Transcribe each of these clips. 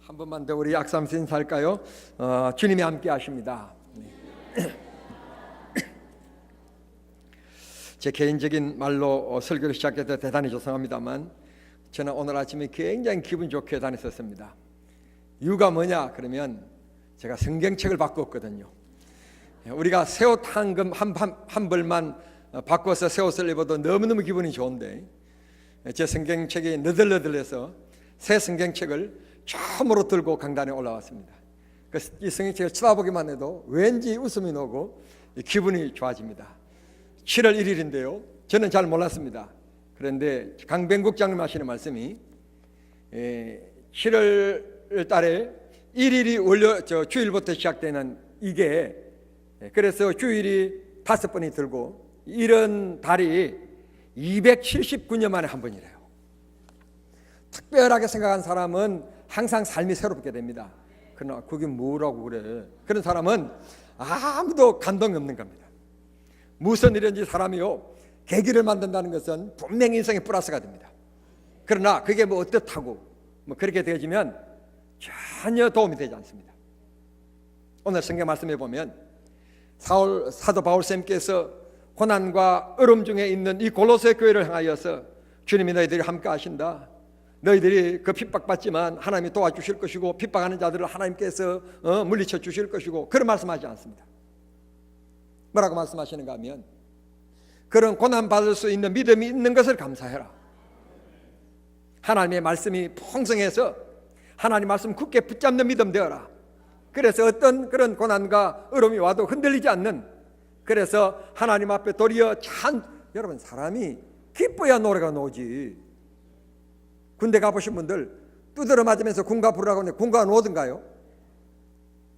한 번만 더 우리 악삼스 인사할까요? 주님이 함께 하십니다. 제 개인적인 말로 설교를 시작해서 대단히 죄송합니다만 저는 오늘 아침에 굉장히 기분 좋게 다녔었습니다. 이유가 뭐냐 그러면 제가 성경책을 바꿨거든요. 우리가 새 옷 한 벌만 바꿔서 새 옷을 입어도 너무너무 기분이 좋은데 제 성경책이 너덜너덜해서 새 성경책을 처음으로 들고 강단에 올라왔습니다. 이 성경책을 쳐다보기만 해도 왠지 웃음이 나고 기분이 좋아집니다. 7월 1일인데요 저는 잘 몰랐습니다. 그런데 강병국 장님 하시는 말씀이 7월 달에 1일이 주일부터 시작되는 이게 그래서 주일이 5번이 들고 이런 달이 279년 만에 한 번이래요. 특별하게 생각한 사람은 항상 삶이 새롭게 됩니다. 그러나 그게 뭐라고 그래? 그런 사람은 아무도 감동이 없는 겁니다. 무슨 일인지 사람이요 계기를 만든다는 것은 분명히 인생에 플러스가 됩니다. 그러나 그게 뭐 어떻다고 그렇게 되어지면 전혀 도움이 되지 않습니다. 오늘 성경 말씀에 보면 사도 바울쌤께서 고난과 어려움 중에 있는 이 골로새 교회를 향하여서 주님이 너희들이 함께 하신다. 너희들이 그 핍박받지만 하나님이 도와주실 것이고 핍박하는 자들을 하나님께서 물리쳐 주실 것이고 그런 말씀하지 않습니다. 뭐라고 말씀하시는가 하면 그런 고난받을 수 있는 믿음이 있는 것을 감사해라. 하나님의 말씀이 풍성해서 하나님 말씀 굳게 붙잡는 믿음 되어라. 그래서 어떤 그런 고난과 어려움이 와도 흔들리지 않는, 그래서 하나님 앞에 도리어 여러분 사람이 기뻐야 노래가 나오지. 군대 가보신 분들 두드러 맞으면서 군가 부르라고 하는데 군가가 나오던가요?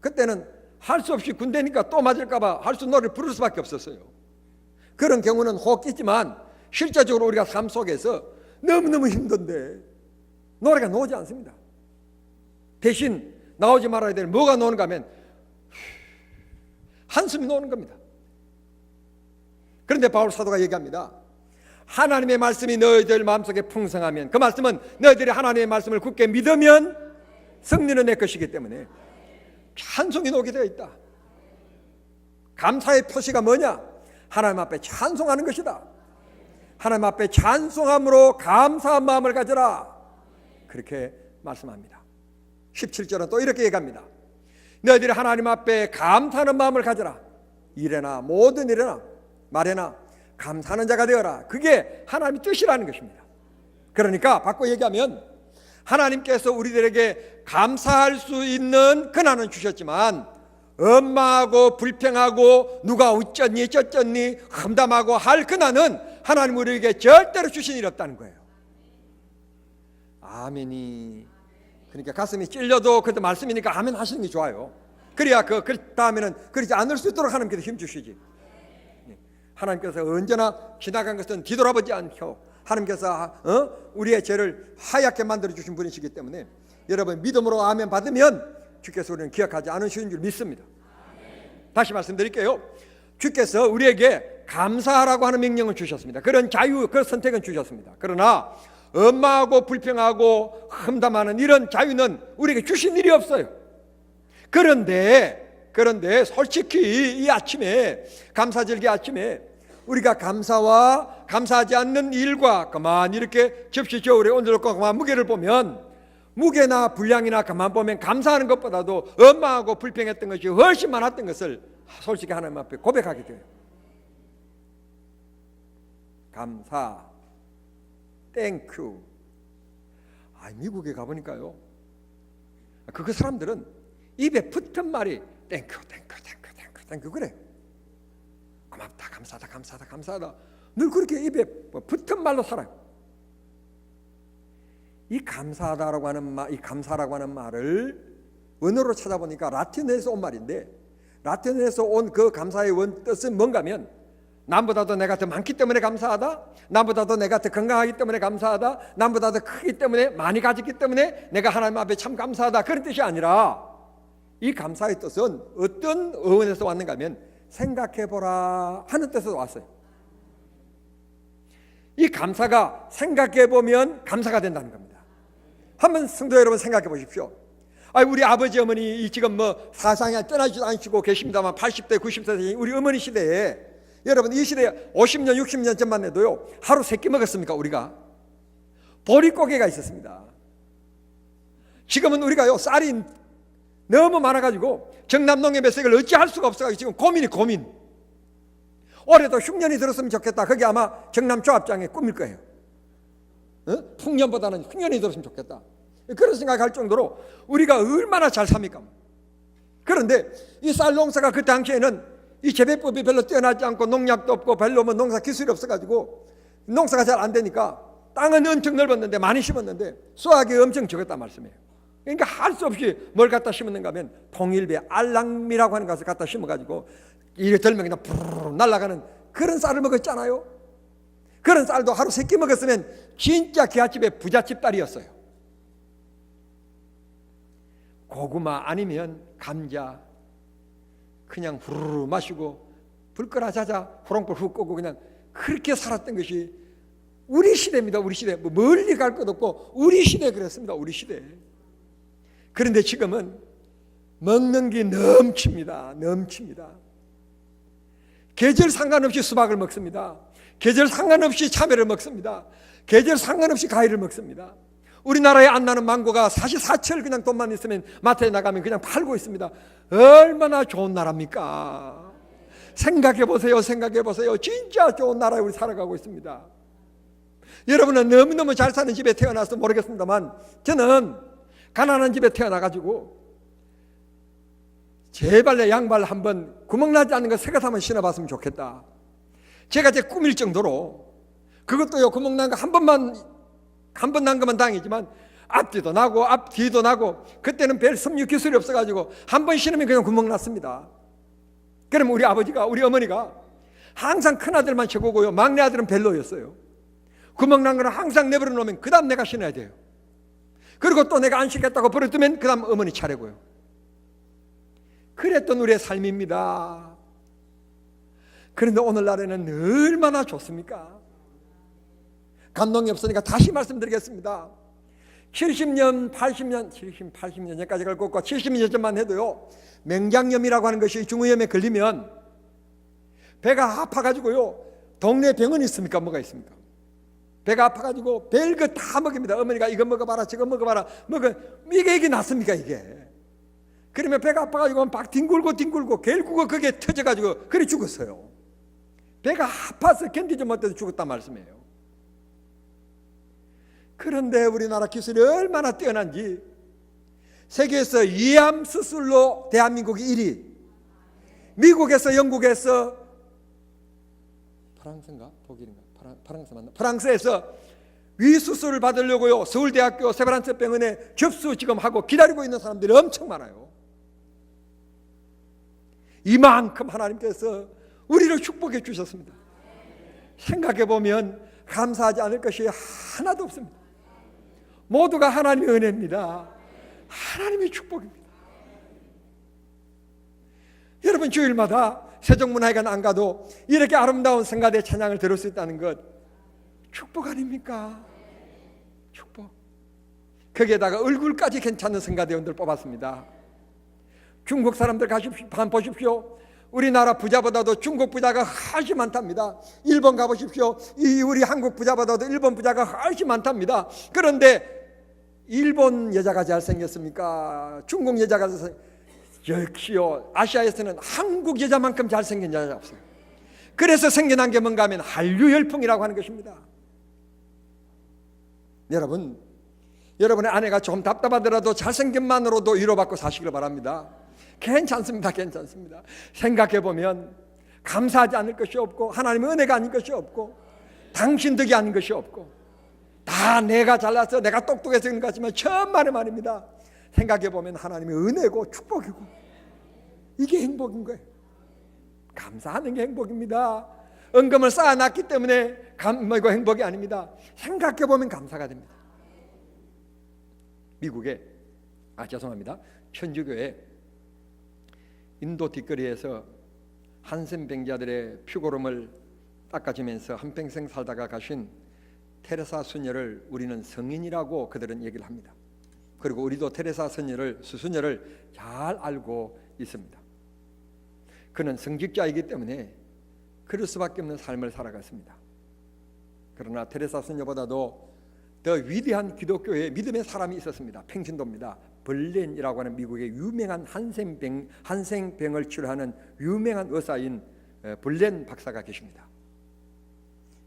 그때는 할 수 없이 군대니까 또 맞을까 봐 할 수 노래를 부를 수밖에 없었어요. 그런 경우는 혹 있지만 실제적으로 우리가 삶 속에서 너무너무 힘든데 노래가 나오지 않습니다. 대신 나오지 말아야 될 뭐가 나오는가 하면 한숨이 나오는 겁니다. 그런데 바울 사도가 얘기합니다. 하나님의 말씀이 너희들 마음속에 풍성하면, 그 말씀은 너희들이 하나님의 말씀을 굳게 믿으면 승리는 내 것이기 때문에 찬송이 나오게 되어 있다. 감사의 표시가 뭐냐? 하나님 앞에 찬송하는 것이다. 하나님 앞에 찬송함으로 감사한 마음을 가져라. 그렇게 말씀합니다. 17절은 또 이렇게 얘기합니다. 너희들이 하나님 앞에 감사하는 마음을 가져라. 일에나 모든 일에나 말에나 감사하는 자가 되어라. 그게 하나님의 뜻이라는 것입니다. 그러니까 바꿔 얘기하면 하나님께서 우리들에게 감사할 수 있는 근한은 주셨지만 엄마하고 불평하고 누가 어쩌니 저쩌니 험담하고 할 근한은 하나님 우리에게 절대로 주신 일이 없다는 거예요. 아멘이. 그러니까 가슴이 찔려도 그래도 말씀이니까 아멘 하시는 게 좋아요. 그래야 그 다음에는 그러지 않을 수 있도록 하나님께서 힘 주시지. 하나님께서 언제나 지나간 것은 뒤돌아보지 않고 하나님께서 우리의 죄를 하얗게 만들어 주신 분이시기 때문에 여러분 믿음으로 아멘 받으면 주께서 우리는 기억하지 않으시는 줄 믿습니다. 다시 말씀드릴게요. 주께서 우리에게 감사하라고 하는 명령을 주셨습니다. 그런 자유, 그 선택은 주셨습니다. 그러나 엄마하고 불평하고 험담하는 이런 자유는 우리에게 주신 일이 없어요. 그런데 솔직히 이 아침에, 감사절기 아침에 우리가 감사와 감사하지 않는 일과 그만 이렇게 접시 저울에 얹어놓고 그만 무게를 보면 무게나 분량이나 그만 보면 감사하는 것보다도 엄마하고 불평했던 것이 훨씬 많았던 것을 솔직히 하나님 앞에 고백하게 돼요. 감사, 땡큐. 미국에 가보니까요, 그 사람들은 입에 붙은 말이 땡큐 그래. 고맙다, 감사하다 늘 그렇게 입에 붙은 말로 살아요. 이 감사하다라고 하는 말, 이 감사라고 하는 말을 원어로 찾아보니까 라틴어에서 온 말인데, 라틴어에서 온 그 감사의 원뜻은 뭔가 하면 남보다도 내가 더 많기 때문에 감사하다, 남보다도 내가 더 건강하기 때문에 감사하다, 남보다 더 크기 때문에, 많이 가졌기 때문에 내가 하나님 앞에 참 감사하다, 그런 뜻이 아니라 이 감사의 뜻은 어떤 어원에서 왔는가 하면 생각해보라 하는 뜻에서 왔어요. 이 감사가 생각해보면 감사가 된다는 겁니다. 한번 성도 여러분 생각해 보십시오. 우리 아버지 어머니 지금 뭐 사상에 떠나지도 않으시고 계십니다만 80대 90대 우리 어머니 시대에, 여러분 이 시대에 50년 60년 전만 해도요 하루 3끼 먹었습니까? 우리가 보릿고개가 있었습니다. 지금은 우리가요 쌀이 너무 많아가지고 정남 농협 매색을 어찌할 수가 없어가지고 지금 고민. 올해도 흉년이 들었으면 좋겠다. 그게 아마 정남 조합장의 꿈일 거예요. 풍년보다는 흉년이 들었으면 좋겠다. 그런 생각할 정도로 우리가 얼마나 잘 삽니까? 그런데 이 쌀 농사가 그 당시에는 이 재배법이 별로 뛰어나지 않고 농약도 없고 별로 뭐 농사 기술이 없어가지고 농사가 잘 안 되니까 땅은 엄청 넓었는데 많이 심었는데 수확이 엄청 적었단 말씀이에요. 그러니까 할 수 없이 뭘 갖다 심었는가 하면 통일배 알랑미라고 하는 것을 갖다 심어가지고 이게 들면 그냥 푸르르 날아가는 그런 쌀을 먹었잖아요. 그런 쌀도 하루 3끼 먹었으면 진짜 기아집의 부잣집 딸이었어요. 고구마 아니면 감자 그냥 후루루 마시고 불 끄라 자자 호롱불 훅 끄고 그냥 그렇게 살았던 것이 우리 시대입니다. 우리 시대. 뭐 멀리 갈 것 없고 우리 시대 그랬습니다. 우리 시대. 그런데 지금은 먹는 게 넘칩니다. 계절 상관없이 수박을 먹습니다. 계절 상관없이 참외를 먹습니다. 계절 상관없이 과일을 먹습니다. 우리나라에 안 나는 망고가 사시사철 그냥 돈만 있으면 마트에 나가면 그냥 팔고 있습니다. 얼마나 좋은 나라입니까? 생각해 보세요. 진짜 좋은 나라에 우리 살아가고 있습니다. 여러분은 너무너무 잘 사는 집에 태어나서 모르겠습니다만 저는 가난한 집에 태어나가지고 제발 내 양발 한번 구멍나지 않는 거 새거 한번 신어봤으면 좋겠다. 제가 제 꿈일 정도로, 그것도요 구멍난 거 한 번 난 것만 다행이지만 앞뒤도 나고 앞뒤도 나고, 그때는 별 섬유 기술이 없어가지고 한 번 신으면 그냥 구멍 났습니다. 그럼 우리 아버지가 우리 어머니가 항상 큰아들만 최고고요 막내 아들은 별로였어요. 구멍 난 거는 항상 내버려 놓으면 그 다음 내가 신어야 돼요. 그리고 또 내가 안 신겠다고 버려두면 그 다음 어머니 차례고요. 그랬던 우리의 삶입니다. 그런데 오늘날에는 얼마나 좋습니까? 감동이 없으니까 다시 말씀드리겠습니다. 70년, 80년 전까지 갈 것과 70년 전만 해도요 맹장염이라고 하는 것이 중후염에 걸리면 배가 아파가지고요 동네 병원이 있습니까? 뭐가 있습니까? 배가 아파가지고 별거 다 먹입니다. 어머니가 이거 먹어봐라 저거 먹어봐라 이게 낫습니까 이게? 그러면 배가 아파가지고 막 뒹굴고 결국은 그게 터져가지고 그래 죽었어요. 배가 아파서 견디지 못해서 죽었단 말씀이에요. 그런데 우리나라 기술이 얼마나 뛰어난지 세계에서 위암 수술로 대한민국이 1위, 미국에서 영국에서 프랑스인가 독일인가 프랑스 맞나? 프랑스에서 위수술을 받으려고요 서울대학교 세브란스 병원에 접수 지금 하고 기다리고 있는 사람들이 엄청 많아요. 이만큼 하나님께서 우리를 축복해 주셨습니다. 생각해 보면 감사하지 않을 것이 하나도 없습니다. 모두가 하나님의 은혜입니다. 하나님의 축복입니다. 여러분 주일마다 세종문화회관 안 가도 이렇게 아름다운 성가대 찬양을 들을 수 있다는 것 축복 아닙니까? 축복. 거기에다가 얼굴까지 괜찮은 성가대원들 뽑았습니다. 중국 사람들 보십시오. 우리나라 부자보다도 중국 부자가 훨씬 많답니다. 일본 가보십시오. 우리 한국 부자보다도 일본 부자가 훨씬 많답니다. 그런데 일본 여자가 잘생겼습니까? 중국 여자가 역시요 아시아에서는 한국 여자만큼 잘생긴 여자가 없어요. 그래서 생겨난 게 뭔가 하면 한류 열풍이라고 하는 것입니다. 여러분의 아내가 조금 답답하더라도 잘생김만으로도 위로받고 사시길 바랍니다. 괜찮습니다. 생각해보면 감사하지 않을 것이 없고 하나님의 은혜가 아닌 것이 없고 당신 덕이 아닌 것이 없고 다 내가 잘나서 내가 똑똑해서 그런 것 같지만 천만의 말입니다. 생각해보면 하나님의 은혜고 축복이고 이게 행복인 거예요. 감사하는 게 행복입니다. 은금을 쌓아놨기 때문에 이거 행복이 아닙니다. 생각해보면 감사가 됩니다. 미국에 천주교에 인도 뒷거리에서 한센병자들의 피고름을 닦아주면서 한평생 살다가 가신 테레사 수녀를 우리는 성인이라고 그들은 얘기를 합니다. 그리고 우리도 테레사 수녀를 잘 알고 있습니다. 그는 성직자이기 때문에 그럴 수밖에 없는 삶을 살아갔습니다. 그러나 테레사 수녀보다도 더 위대한 기독교의 믿음의 사람이 있었습니다. 평신도입니다. 벌렌이라고 하는 미국의 유명한 한생병을 치료하는 유명한 의사인 벌렌 박사가 계십니다.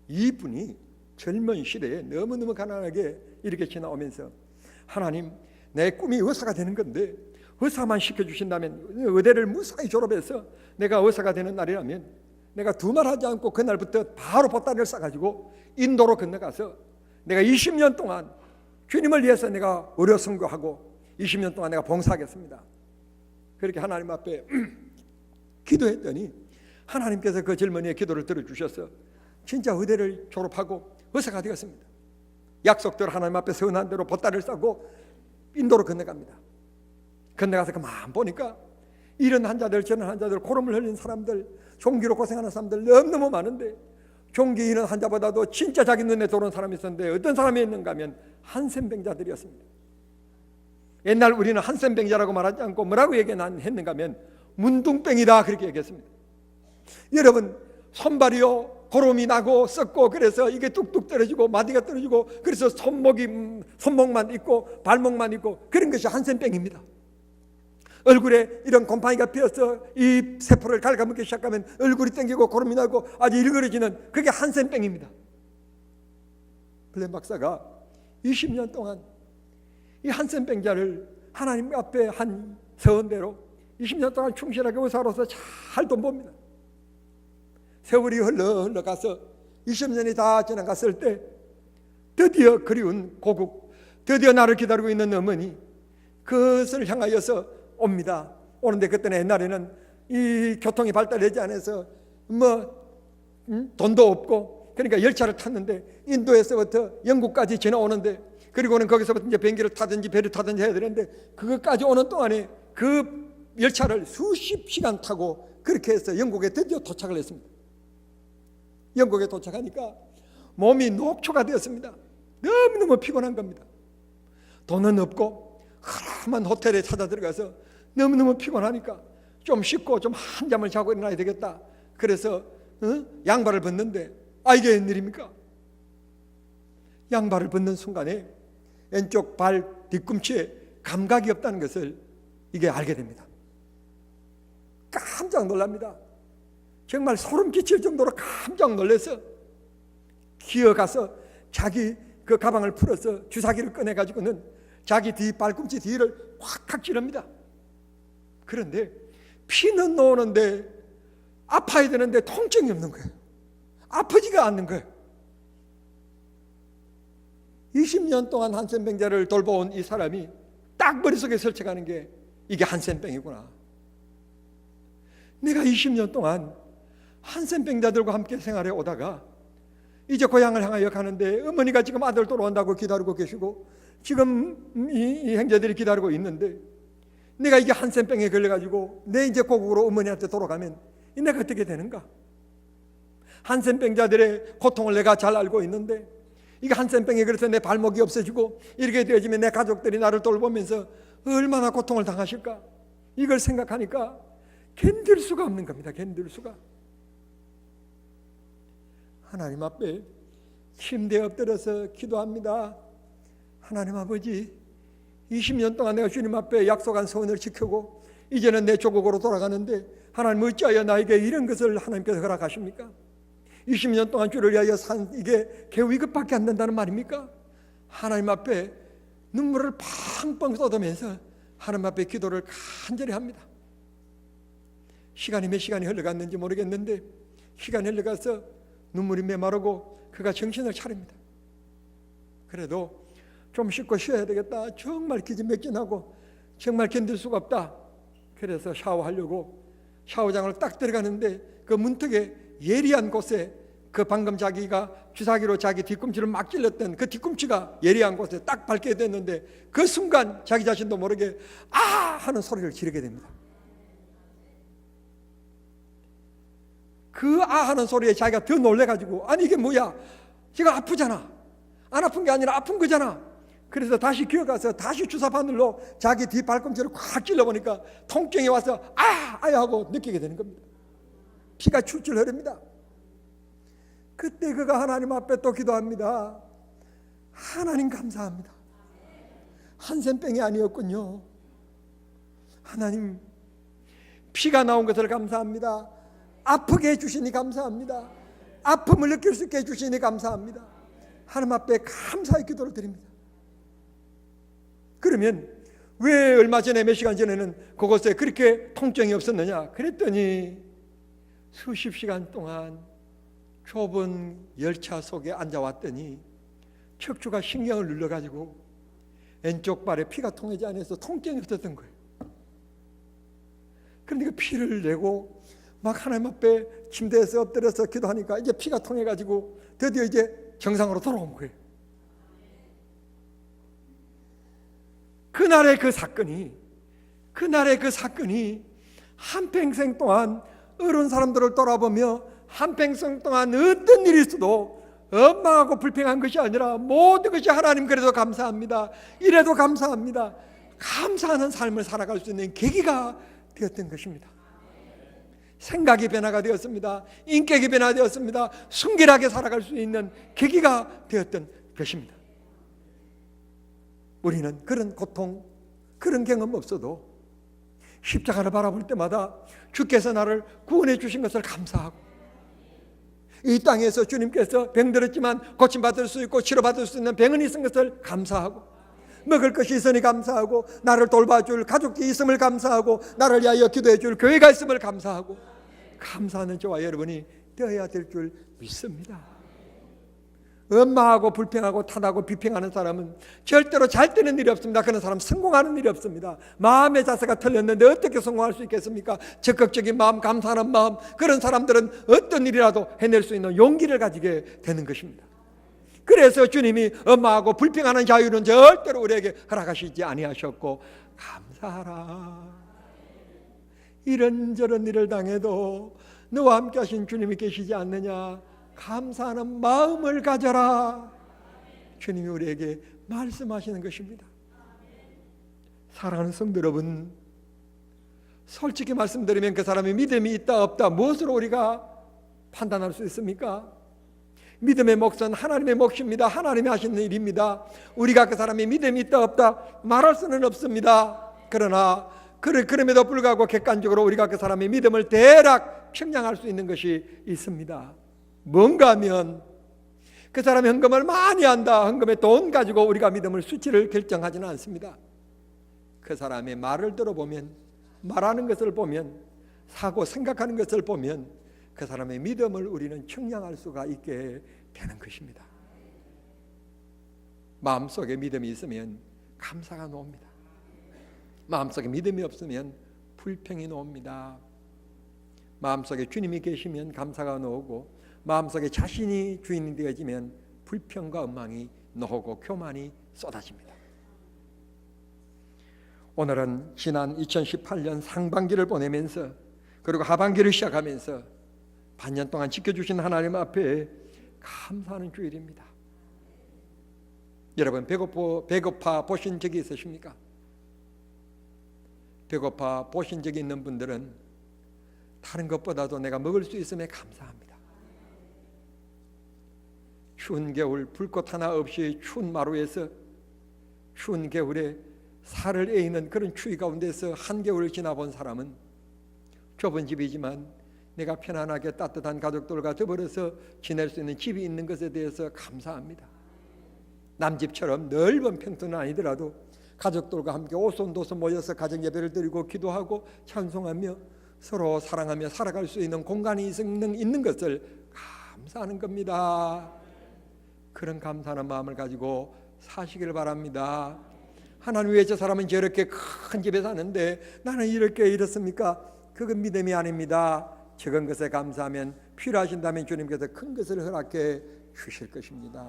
이분이 젊은 시대에 너무너무 가난하게 이렇게 지나오면서 하나님, 내 꿈이 의사가 되는 건데 의사만 시켜주신다면 의대를 무사히 졸업해서 내가 의사가 되는 날이라면 내가 두말하지 않고 그날부터 바로 보따리를 싸가지고 인도로 건너가서 내가 20년 동안 주님을 위해서 내가 의료 선교하고 20년 동안 내가 봉사하겠습니다. 그렇게 하나님 앞에 기도했더니 하나님께서 그 젊은이의 기도를 들어주셔서 진짜 의대를 졸업하고 의사가 되었습니다. 약속대로 하나님 앞에 선한 대로 보따리를 싸고 인도로 건너갑니다. 건너가서 그만 보니까 이런 환자들 저런 환자들 고름을 흘린 사람들 종기로 고생하는 사람들 너무너무 많은데 종기 이런 환자보다도 진짜 자기 눈에 들어오는 사람이 있었는데 어떤 사람이 있는가 하면 한센병자들이었습니다. 옛날 우리는 한센병자라고 말하지 않고 뭐라고 얘기했는가 하면 문둥병이다 그렇게 얘기했습니다. 여러분 손발이요 고름이 나고 썩고 그래서 이게 뚝뚝 떨어지고 마디가 떨어지고 그래서 손목만 있고 발목만 있고 그런 것이 한센병입니다. 얼굴에 이런 곰팡이가 피어서 이 세포를 갉아먹기 시작하면 얼굴이 땡기고 고름이 나고 아주 일그러지는 그게 한센병입니다. 블렌 박사가 20년 동안 이 한센병자를 하나님 앞에 한 서원대로 20년 동안 충실하게 의사로서 잘 돈봅니다. 세월이 흘러가서 20년이 다 지나갔을 때 드디어 그리운 고국, 드디어 나를 기다리고 있는 어머니 그것을 향하여서 옵니다. 오는데 그때는 옛날에는 이 교통이 발달되지 않아서 돈도 없고 그러니까 열차를 탔는데 인도에서부터 영국까지 지나오는데 그리고는 거기서부터 이제 비행기를 타든지 배를 타든지 해야 되는데 그것까지 오는 동안에 그 열차를 수십 시간 타고 그렇게 해서 영국에 드디어 도착을 했습니다. 영국에 도착하니까 몸이 녹초가 되었습니다. 너무너무 피곤한 겁니다. 돈은 없고 험한 호텔에 찾아 들어가서 너무너무 피곤하니까 좀 씻고 좀 한잠을 자고 일어나야 되겠다. 그래서 양발을 벗는데 이게 웬일입니까? 양발을 벗는 순간에 왼쪽 발 뒤꿈치에 감각이 없다는 것을 이게 알게 됩니다. 깜짝 놀랍니다. 정말 소름 끼칠 정도로 깜짝 놀라서 기어가서 자기 그 가방을 풀어서 주사기를 꺼내가지고는 자기 뒤 발꿈치 뒤를 확 찌릅니다. 그런데 피는 나오는데 아파야 되는데 통증이 없는 거예요. 아프지가 않는 거예요. 20년 동안 한센병자를 돌봐온 이 사람이 딱 머릿속에 설쳐가는 게 이게 한센병이구나. 내가 20년 동안 한센병자들과 함께 생활해 오다가 이제 고향을 향하여 가는데 어머니가 지금 아들 돌아온다고 기다리고 계시고 지금 이 형제들이 기다리고 있는데 내가 이게 한센병에 걸려가지고 내 이제 고국으로 어머니한테 돌아가면 내가 어떻게 되는가? 한센병자들의 고통을 내가 잘 알고 있는데 이게 한센병에 걸려서 내 발목이 없어지고 이렇게 되어지면 내 가족들이 나를 돌보면서 얼마나 고통을 당하실까? 이걸 생각하니까 견딜 수가 없는 겁니다. 견딜 수가. 하나님 앞에 침대에 엎드려서 기도합니다. 하나님 아버지, 20년 동안 내가 주님 앞에 약속한 소원을 지키고 이제는 내 조국으로 돌아가는데 하나님 어찌하여 나에게 이런 것을 하나님께서 허락하십니까? 20년 동안 주를 위하여 산 이게 겨우 이것밖에 안 된다는 말입니까? 하나님 앞에 눈물을 팡팡 쏟으면서 하나님 앞에 기도를 간절히 합니다. 시간이 몇 시간이 흘러갔는지 모르겠는데 시간이 흘러가서 눈물이 메마르고 그가 정신을 차립니다. 그래도 좀 씻고 쉬어야 되겠다. 정말 기진맥진하고 정말 견딜 수가 없다. 그래서 샤워하려고 샤워장을 딱 들어가는데 그 문턱에 예리한 곳에 그 방금 자기가 주사기로 자기 뒤꿈치를 막 찔렀던 그 뒤꿈치가 예리한 곳에 딱 밟게 됐는데 그 순간 자기 자신도 모르게 아 하는 소리를 지르게 됩니다. 그 아 하는 소리에 자기가 더 놀래가지고 아니 이게 뭐야? 제가 아프잖아. 안 아픈 게 아니라 아픈 거잖아. 그래서 다시 기어가서 다시 주사바늘로 자기 뒤 발꿈치를 콱 찔러보니까 통증이 와서 아야 하고 느끼게 되는 겁니다. 피가 출줄 흐릅니다. 그때 그가 하나님 앞에 또 기도합니다. 하나님 감사합니다. 한센병이 아니었군요. 하나님, 피가 나온 것을 감사합니다. 아프게 해주시니 감사합니다. 아픔을 느낄 수 있게 해주시니 감사합니다. 하나님 앞에 감사의 기도를 드립니다. 그러면 왜 얼마 전에 몇 시간 전에는 그곳에 그렇게 통증이 없었느냐? 그랬더니 수십 시간 동안 좁은 열차 속에 앉아왔더니 척추가 신경을 눌러가지고 왼쪽 발에 피가 통하지 않아서 통증이 없었던 거예요. 그러니까 피를 내고 막 하나님 앞에 침대에서 엎드려서 기도하니까 이제 피가 통해가지고 드디어 이제 정상으로 돌아온 거예요. 그날의 그 사건이 한평생 동안 어려운 사람들을 돌아보며 한평생 동안 어떤 일이 있어도 원망하고 불평한 것이 아니라 모든 것이 하나님 그래도 감사합니다. 이래도 감사합니다. 감사하는 삶을 살아갈 수 있는 계기가 되었던 것입니다. 생각이 변화가 되었습니다. 인격이 변화되었습니다. 순결하게 살아갈 수 있는 계기가 되었던 것입니다. 우리는 그런 고통, 그런 경험 없어도 십자가를 바라볼 때마다 주께서 나를 구원해 주신 것을 감사하고, 이 땅에서 주님께서 병들었지만 고침받을 수 있고 치료받을 수 있는 병은 있은 것을 감사하고, 먹을 것이 있으니 감사하고, 나를 돌봐줄 가족이 있음을 감사하고, 나를 위하여 기도해 줄 교회가 있음을 감사하고, 감사하는 저와 여러분이 되어야 될 줄 믿습니다. 원망하고 불평하고 탓하고 비평하는 사람은 절대로 잘 되는 일이 없습니다. 그런 사람 성공하는 일이 없습니다. 마음의 자세가 틀렸는데 어떻게 성공할 수 있겠습니까? 적극적인 마음, 감사하는 마음, 그런 사람들은 어떤 일이라도 해낼 수 있는 용기를 가지게 되는 것입니다. 그래서 주님이 원망하고 불평하는 자유는 절대로 우리에게 허락하시지 아니하셨고, 감사하라. 이런저런 일을 당해도 너와 함께 하신 주님이 계시지 않느냐? 감사하는 마음을 가져라. 주님이 우리에게 말씀하시는 것입니다. 사랑하는 성도 여러분, 솔직히 말씀드리면 그 사람이 믿음이 있다 없다 무엇으로 우리가 판단할 수 있습니까? 믿음의 몫은 하나님의 몫입니다. 하나님이 하시는 일입니다. 우리가 그 사람이 믿음이 있다 없다 말할 수는 없습니다. 그러나 그럼에도 불구하고 객관적으로 우리가 그 사람의 믿음을 대략 평량할 수 있는 것이 있습니다. 뭔가 하면 그 사람이 헌금을 많이 한다, 헌금의 돈 가지고 우리가 믿음을 수치를 결정하지는 않습니다. 그 사람의 말을 들어보면, 말하는 것을 보면, 사고 생각하는 것을 보면 그 사람의 믿음을 우리는 측량할 수가 있게 되는 것입니다. 마음속에 믿음이 있으면 감사가 나옵니다. 마음속에 믿음이 없으면 불평이 나옵니다. 마음속에 주님이 계시면 감사가 나오고, 마음속에 자신이 주인이 되어지면 불평과 원망이 나오고 교만이 쏟아집니다. 오늘은 지난 2018년 상반기를 보내면서 그리고 하반기를 시작하면서 반년 동안 지켜주신 하나님 앞에 감사하는 주일입니다. 여러분, 배고파 보신 적이 있으십니까? 배고파 보신 적이 있는 분들은 다른 것보다도 내가 먹을 수 있음에 감사합니다. 추운 겨울 불꽃 하나 없이 추운 마루에서 추운 겨울에 살을 에이는 그런 추위 가운데서 한겨울을 지나본 사람은 좁은 집이지만 내가 편안하게 따뜻한 가족들과 더불어서 지낼 수 있는 집이 있는 것에 대해서 감사합니다. 남집처럼 넓은 평수는 아니더라도 가족들과 함께 오손도손 모여서 가정 예배를 드리고 기도하고 찬송하며 서로 사랑하며 살아갈 수 있는 공간이 있는 것을 감사하는 겁니다. 그런 감사하는 마음을 가지고 사시길 바랍니다. 하나님, 왜 저 사람은 저렇게 큰 집에 사는데 나는 이렇게 이렇습니까? 그건 믿음이 아닙니다. 적은 것에 감사하면 필요하신다면 주님께서 큰 것을 허락해 주실 것입니다.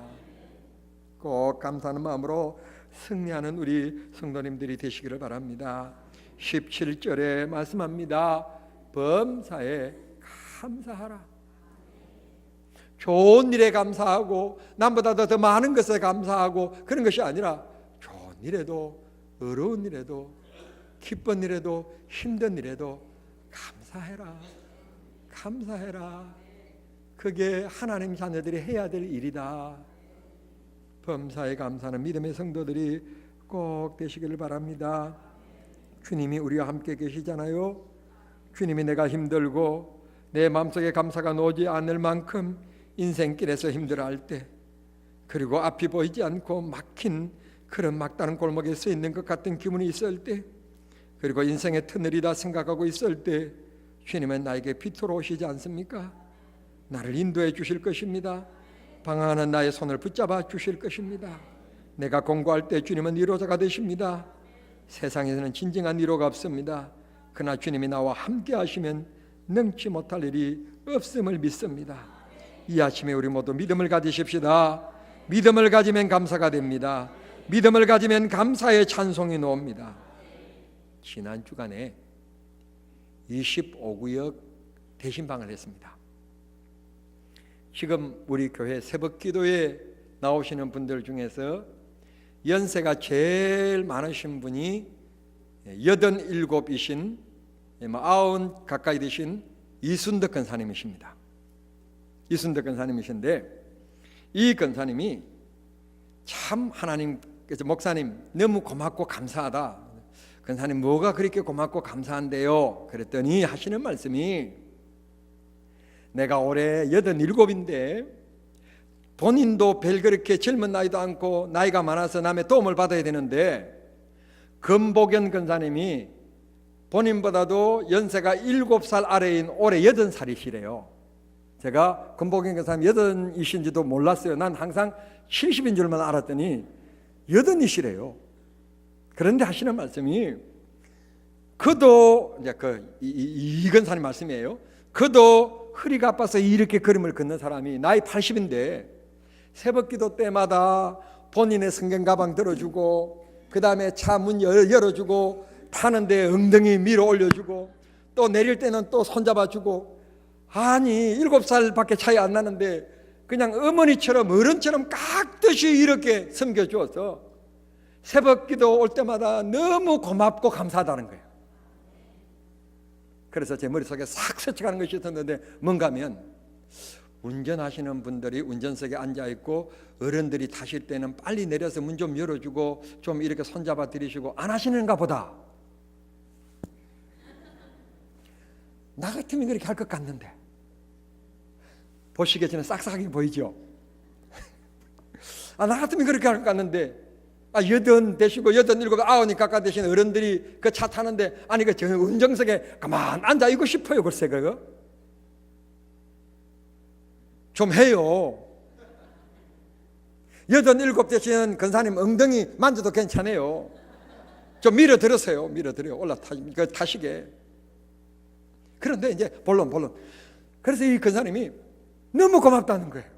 꼭 감사하는 마음으로 승리하는 우리 성도님들이 되시기를 바랍니다. 17절에 말씀합니다. 범사에 감사하라. 좋은 일에 감사하고 남보다 더 많은 것에 감사하고 그런 것이 아니라 일에도 어려운 일에도 기쁜 일에도 힘든 일에도 감사해라. 감사해라. 그게 하나님 자녀들이 해야 될 일이다. 범사에 감사하는 믿음의 성도들이 꼭 되시기를 바랍니다. 주님이 우리와 함께 계시잖아요. 주님이 내가 힘들고 내 마음속에 감사가 놓지 않을 만큼 인생길에서 힘들어할 때, 그리고 앞이 보이지 않고 막힌 그런 막다른 골목에 서 있는 것 같은 기분이 있을 때, 그리고 인생의 터널이다 생각하고 있을 때 주님은 나에게 비토로 오시지 않습니까? 나를 인도해 주실 것입니다. 방황하는 나의 손을 붙잡아 주실 것입니다. 내가 공고할 때 주님은 위로자가 되십니다. 세상에서는 진정한 위로가 없습니다. 그러나 주님이 나와 함께 하시면 능치 못할 일이 없음을 믿습니다. 이 아침에 우리 모두 믿음을 가지십시다. 믿음을 가지면 감사가 됩니다. 믿음을 가지면 감사의 찬송이 나옵니다. 지난 주간에 25구역 대신방을 했습니다. 지금 우리 교회 새벽기도에 나오시는 분들 중에서 연세가 제일 많으신 분이 87이신 90 가까이 되신 이순덕 권사님이십니다. 이순덕 권사님이신데, 이 권사님이 참 하나님께서 목사님 너무 고맙고 감사하다. 권사님 뭐가 그렇게 고맙고 감사한데요? 그랬더니 하시는 말씀이, 내가 올해 87인데 본인도 별 그렇게 젊은 나이도 않고 나이가 많아서 남의 도움을 받아야 되는데, 금복연 권사님이 본인보다도 연세가 7살 아래인 올해 80살이시래요. 제가 금복연 권사님 80이신지도 몰랐어요. 난 항상 70인 줄만 알았더니 80이시래요. 그런데 하시는 말씀이, 그도 이제 이 권사님 말씀이에요. 그도 허리가 아파서 이렇게 걸음을 걷는 사람이 나이 80인데 새벽기도 때마다 본인의 성경 가방 들어주고, 그 다음에 차 문 열어주고, 타는데 엉덩이 밀어 올려주고, 또 내릴 때는 또 손잡아주고, 아니 7살밖에 차이 안 나는데 그냥 어머니처럼 어른처럼 깍듯이 이렇게 섬겨주어서 새벽기도 올 때마다 너무 고맙고 감사하다는 거예요. 그래서 제 머릿속에 싹 스쳐가는 것이 있었는데, 뭔가 하면 운전하시는 분들이 운전석에 앉아있고 어른들이 타실 때는 빨리 내려서 문 좀 열어주고 좀 이렇게 손잡아 드리시고 안 하시는가 보다. 나 같으면 그렇게 할 것 같는데, 보시기에는 싹싹하게 보이죠. 나 같으면 그렇게 할 것 같는데, 80 되시고 87, 90이 가까이 되신 어른들이 그 차 타는데, 아니 그 운전석에 가만 앉아 있고 싶어요. 글쎄 그거 좀 해요. 87 되시는 권사님 엉덩이 만져도 괜찮아요. 좀 밀어드렸어요. 밀어드려 타시게. 그런데 이제 본론. 그래서 이 권사님이 너무 고맙다는 거예요.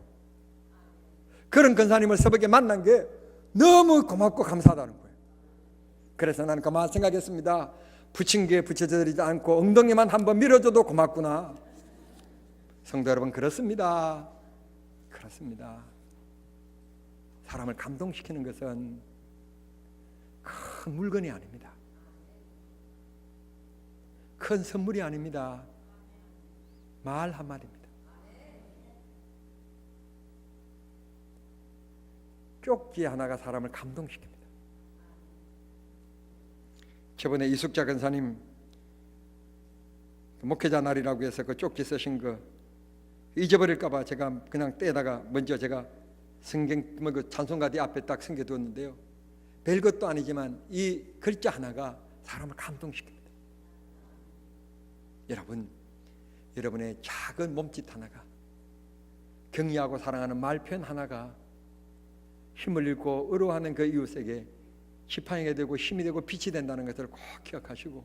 그런 권사님을 새벽에 만난 게 너무 고맙고 감사하다는 거예요. 그래서 나는 그만 생각했습니다. 부침개에 붙여드리지 않고 엉덩이만 한번 밀어줘도 고맙구나. 성도 여러분, 그렇습니다. 사람을 감동시키는 것은 큰 물건이 아닙니다. 큰 선물이 아닙니다. 말 한마디입니다. 쪽지 하나가 사람을 감동시킵니다. 저번에 이숙자 권사님 목회자 날이라고 해서 그 쪽지 쓰신 거 잊어버릴까봐 제가 그냥 떼다가 먼저 제가 성경 그 찬송가디 앞에 딱 숨겨두었는데요. 별것도 아니지만 이 글자 하나가 사람을 감동시킵니다. 여러분의 작은 몸짓 하나가, 격려하고 사랑하는 말편 하나가 힘을 잃고 어려워하는 그 이웃에게 지팡이가 되고 힘이 되고 빛이 된다는 것을 꼭 기억하시고,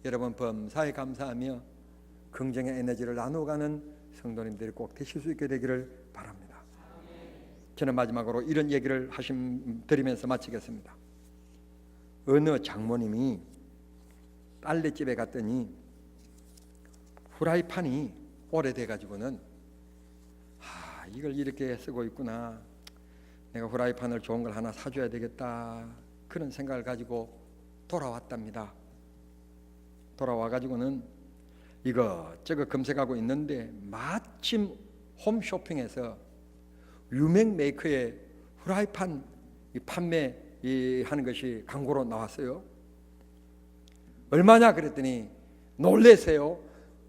여러분 범사에 감사하며 긍정의 에너지를 나눠가는 성도님들이 꼭 되실 수 있게 되기를 바랍니다. 저는 마지막으로 이런 얘기를 드리면서 마치겠습니다. 어느 장모님이 딸내집에 갔더니 내가 후라이팬을 좋은 걸 하나 사줘야 되겠다, 그런 생각을 가지고 돌아왔답니다. 돌아와가지고는 이것저것 검색하고 있는데 마침 홈쇼핑에서 유명 메이커의 후라이팬 판매하는 것이 광고로 나왔어요. 얼마냐 그랬더니 놀래세요.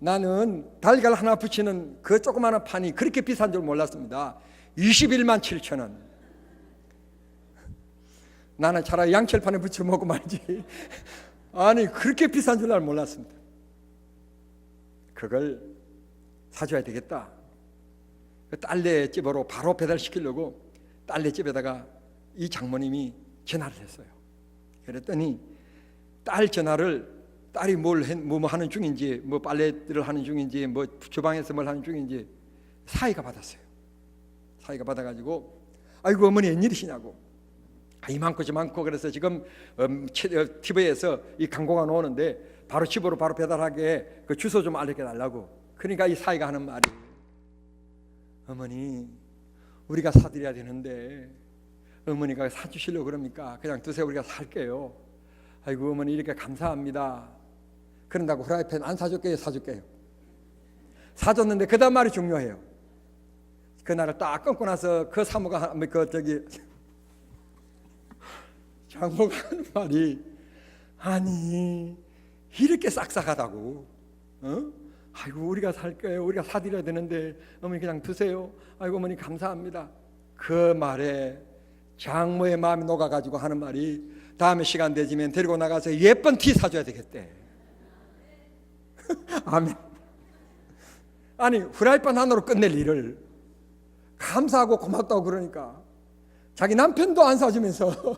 나는 달걀 하나 붙이는 그 조그마한 판이 그렇게 비싼 줄 몰랐습니다. 21만 7천 원. 나는 차라리 양철판에 붙여 먹고 말지. 아니 그렇게 비싼 줄 난 몰랐습니다. 그걸 사줘야 되겠다. 딸내 집으로 바로 배달시키려고 딸내 집에다가 이 장모님이 전화를 했어요. 그랬더니 딸 전화를 딸이 뭐 하는 중인지, 뭐 빨래를 하는 중인지, 뭐 주방에서 뭘 하는 중인지 사이가 받았어요. 사이가 받아가지고 아이고 어머니 웬일이시냐고, 이만큼 저만큼, 그래서 지금 TV에서 이 광고가 나오는데 바로 집으로 바로 배달하게 그 주소 좀 알려달라고. 그러니까 이 사이가 하는 말이, 어머니 우리가 사드려야 되는데 어머니가 사주시려고 그럽니까? 그냥 두세요, 우리가 살게요. 아이고 어머니 이렇게 감사합니다. 그런다고 후라이팬 안 사줄게요? 사줄게요. 사줬는데 그 다음 말이 중요해요. 그날을 딱 끊고 나서 그 사모가 장모가 하는 말이, 아니 이렇게 싹싹하다고, 아이고 우리가 살게요, 우리가 사드려야 되는데 어머니 그냥 두세요. 아이고 어머니 감사합니다. 그 말에 장모의 마음이 녹아가지고 하는 말이, 다음에 시간 되지면 데리고 나가서 예쁜 티 사줘야 되겠대. 아멘. 아니 후라이팬 하나로 끝낼 일을 감사하고 고맙다고 그러니까 자기 남편도 안 사주면서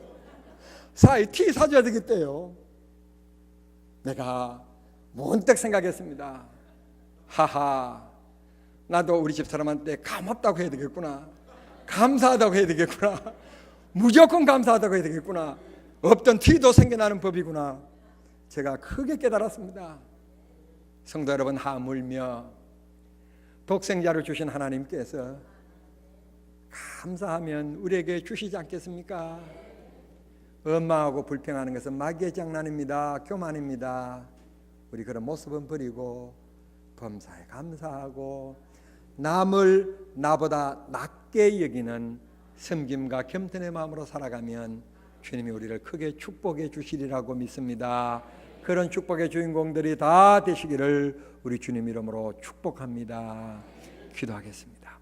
사이 티 사줘야 되겠대요. 내가 문득 생각했습니다. 하하, 나도 우리 집 사람한테 고맙다고 해야 되겠구나, 감사하다고 해야 되겠구나, 무조건 감사하다고 해야 되겠구나, 없던 티도 생겨나는 법이구나. 제가 크게 깨달았습니다. 성도 여러분, 하물며 독생자를 주신 하나님께서 감사하면 우리에게 주시지 않겠습니까? 엄마하고 불평하는 것은 마귀의 장난입니다. 교만입니다. 우리 그런 모습은 버리고 범사에 감사하고 남을 나보다 낮게 여기는 섬김과 겸손의 마음으로 살아가면 주님이 우리를 크게 축복해 주시리라고 믿습니다. 그런 축복의 주인공들이 다 되시기를 우리 주님 이름으로 축복합니다. 기도하겠습니다.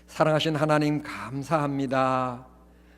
사랑하신 하나님 감사합니다.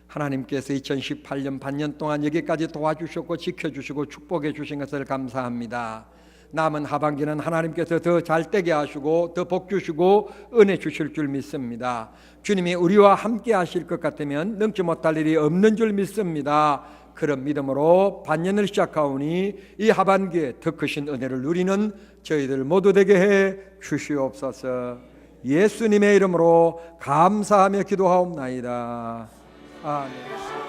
하나님께서 2018년 반년 동안 여기까지 도와주셨고 지켜주시고 축복해 주신 것을 감사합니다. 남은 하반기는 하나님께서 더 잘되게 하시고 더 복 주시고 은혜 주실 줄 믿습니다. 주님이 우리와 함께 하실 것 같으면 능치 못할 일이 없는 줄 믿습니다. 그런 믿음으로 반년을 시작하오니 이 하반기에 더 크신 은혜를 누리는 저희들 모두 되게 해 주시옵소서. 예수님의 이름으로 감사하며 기도하옵나이다. 아멘.